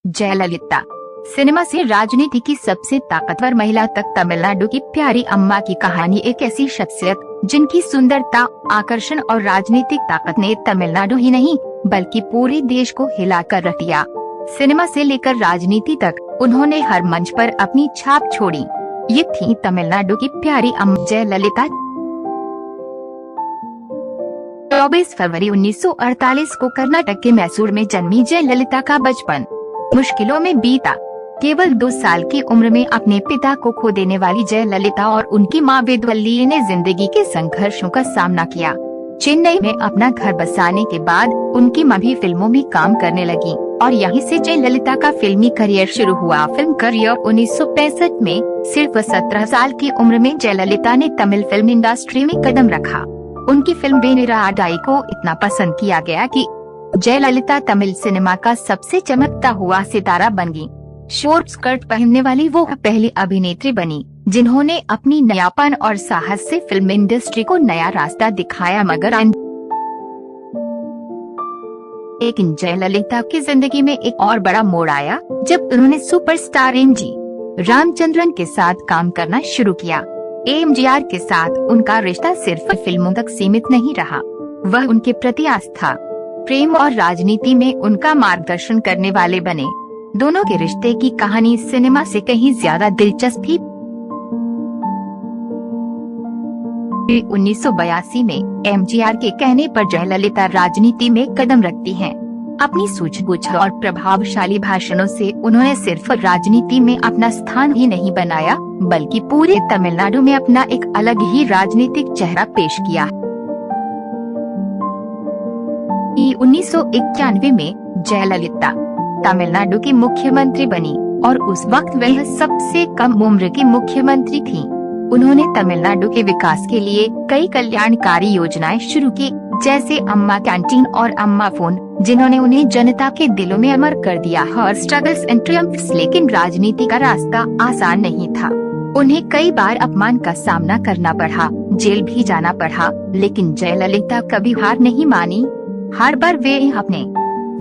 Jayalalithaa cinema से राजनीति की सबसे ताकतवर महिला तक तमिलनाडु की प्यारी अम्मा की कहानी एक ऐसी शख्सियत जिनकी सुंदरता, आकर्षण और राजनीतिक ताकत ने तमिलनाडु ही नहीं बल्कि पूरे देश को हिलाकर रख दिया। सिनेमा से लेकर राजनीति तक उन्होंने हर मंच पर अपनी छाप छोड़ी। ये थी तमिलनाडु की प्यारी अम्मा जयललिता। 24 फरवरी 1948 को कर्नाटक के मैसूर में जन्मी जयललिता का बचपन मुश्किलों में बीता। केवल 2 साल की उम्र में अपने पिता को खो देने वाली जयललिता और उनकी मां वेदवल्ली ने जिंदगी के संघर्षों का सामना किया। चेन्नई में अपना घर बसाने के बाद उनकी मां भी फिल्मों में काम करने लगी और यहीं से जयललिता का फिल्मी करियर शुरू हुआ। फिल्म करियर 1965 में सिर्फ 17 साल की उम्र में जयललिता ने तमिल फिल्म इंडस्ट्री में कदम रखा। उनकी फिल्म वेनिराडाई को इतना पसंद किया गया कि जयललिता तमिल सिनेमा का सबसे चमकता हुआ सितारा बन गई। शॉर्ट स्कर्ट पहनने वाली वो पहली अभिनेत्री बनी जिन्होंने अपनी नयापन और साहस से फिल्म इंडस्ट्री को नया रास्ता दिखाया। मगर लेकिन जयललिता की जिंदगी में एक और बड़ा मोड़ आया जब उन्होंने सुपरस्टार एमजी रामचंद्रन के साथ काम करना शुरू किया। एमजीआर के साथ उनका रिश्ता सिर्फ फिल्मों तक सीमित नहीं रहा, वह उनके प्रति आस्था, प्रेम और राजनीति में उनका मार्गदर्शन करने वाले बने। दोनों के रिश्ते की कहानी सिनेमा से कहीं ज्यादा दिलचस्प थी। 1982 में एमजीआर के कहने पर जयललिता राजनीति में कदम रखती हैं। अपनी सूझबूझ और प्रभावशाली भाषणों से उन्होंने सिर्फ राजनीति में अपना स्थान ही नहीं बनाया बल्कि पूरे तमिलनाडु में अपना एक अलग ही राजनीतिक चेहरा पेश किया। 1991 में जयललिता तमिलनाडु की मुख्यमंत्री बनी और उस वक्त वह सबसे कम उम्र की मुख्यमंत्री थी। उन्होंने तमिलनाडु के विकास के लिए कई कल्याणकारी योजनाएं शुरू की, जैसे अम्मा कैंटीन और अम्मा फोन, जिन्होंने उन्हें जनता के दिलों में अमर कर दिया। हर स्ट्रगल्स एंड ट्रियम्फ्स, लेकिन राजनीति का रास्ता आसान नहीं था। उन्हें कई बार अपमान का सामना करना पड़ा, जेल भी जाना पड़ा, लेकिन जयललिता कभी हार नहीं मानी। हर बार वे अपने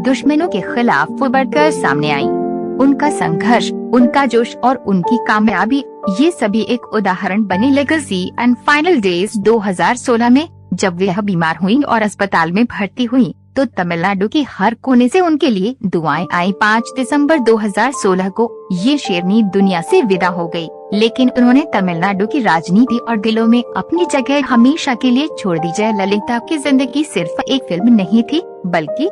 दुश्मनों के खिलाफ बढ़कर सामने आई। उनका संघर्ष, उनका जोश और उनकी कामयाबी, ये सभी एक उदाहरण बने। लेगेसी एंड फाइनल डेज 2016 में जब वह बीमार हुई और अस्पताल में भर्ती हुई तो तमिलनाडु की हर कोने से उनके लिए दुआएं आई। 5 दिसंबर 2016 को ये शेरनी दुनिया से विदा हो गई, लेकिन उन्होंने तमिलनाडु की राजनीति और दिलों में अपनी जगह हमेशा के लिए छोड़ दी। जयललिता की जिंदगी सिर्फ एक फिल्म नहीं थी बल्कि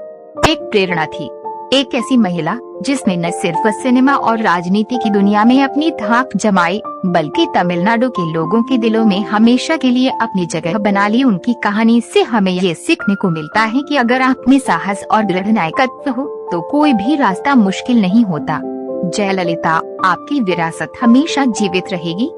एक प्रेरणा थी। एक ऐसी महिला जिसने न सिर्फ सिनेमा और राजनीति की दुनिया में अपनी धाक जमाई बल्कि तमिलनाडु के लोगों के दिलों में हमेशा के लिए अपनी जगह बना ली। उनकी कहानी से हमें ये सीखने को मिलता है कि अगर आप में साहस और दृढ़ नायकत्व हो तो कोई भी रास्ता मुश्किल नहीं होता। जयललिता, आपकी विरासत हमेशा जीवित रहेगी।